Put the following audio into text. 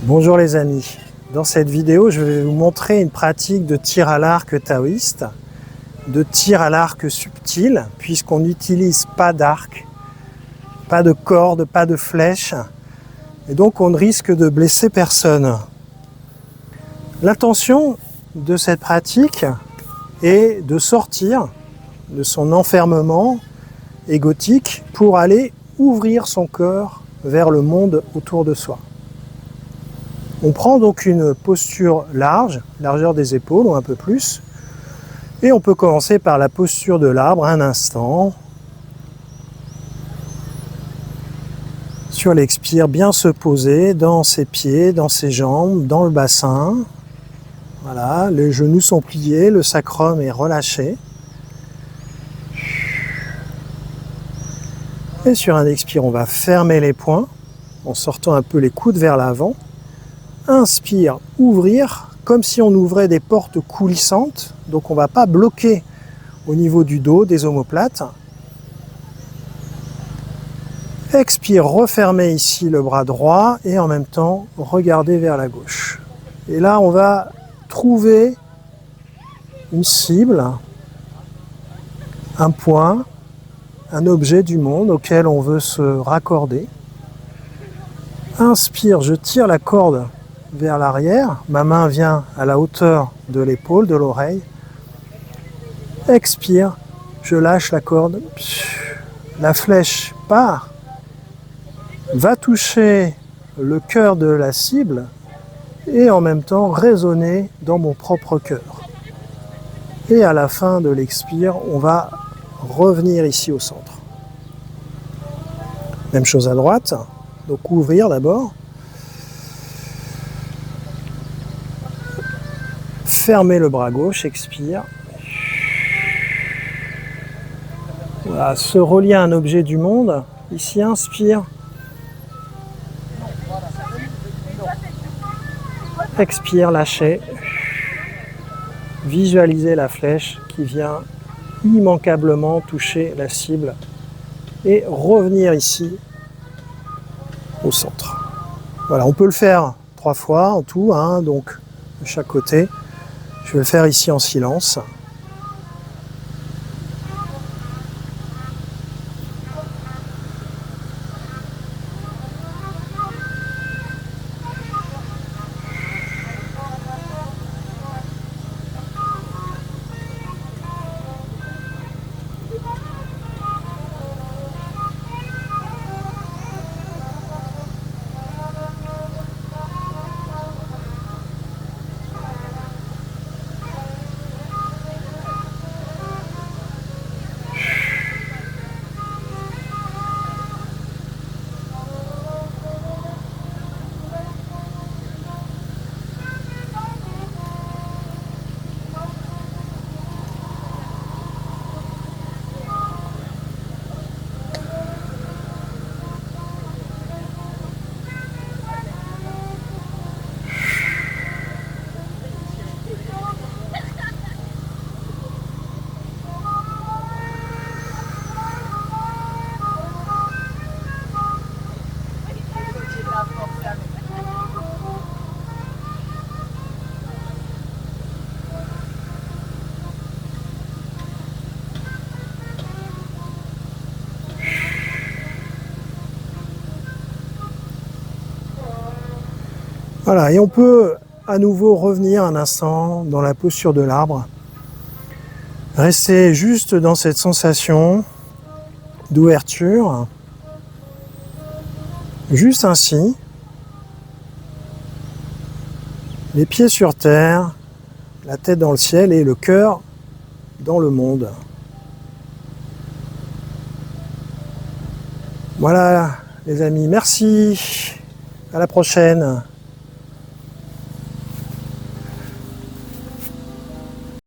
Bonjour les amis, dans cette vidéo je vais vous montrer une pratique de tir à l'arc taoïste, de tir à l'arc subtil, puisqu'on n'utilise pas d'arc, pas de corde, pas de flèche, et donc on ne risque de blesser personne. L'intention de cette pratique est de sortir de son enfermement égotique pour aller ouvrir son cœur vers le monde autour de soi. On prend donc une posture large, largeur des épaules ou un peu plus, et on peut commencer par la posture de l'arbre un instant. Sur l'expire, bien se poser dans ses pieds, dans ses jambes, dans le bassin. Voilà, les genoux sont pliés, le sacrum est relâché. Et sur un expire, on va fermer les poings en sortant un peu les coudes vers l'avant. Inspire, ouvrir, comme si on ouvrait des portes coulissantes. Donc on ne va pas bloquer au niveau du dos, des omoplates. Expire, refermer ici le bras droit et en même temps, regarder vers la gauche. Et là, on va trouver une cible, un point, un objet du monde auquel on veut se raccorder. Inspire, je tire la corde vers l'arrière, ma main vient à la hauteur de l'épaule, de l'oreille. Expire, je lâche la corde, la flèche part, va toucher le cœur de la cible et en même temps résonner dans mon propre cœur. Et à la fin de l'expire, on va revenir ici au centre. Même chose à droite, donc ouvrir d'abord. Fermez le bras gauche, expire. Voilà, se relier à un objet du monde. Ici, inspire. Expire, lâchez. Visualisez la flèche qui vient immanquablement toucher la cible et revenir ici au centre. Voilà, on peut le faire 3 fois en tout, donc de chaque côté. Je vais le faire ici en silence. Voilà, et on peut à nouveau revenir un instant dans la posture de l'arbre. Rester juste dans cette sensation d'ouverture. Juste ainsi. Les pieds sur terre, la tête dans le ciel et le cœur dans le monde. Voilà les amis, merci. À la prochaine.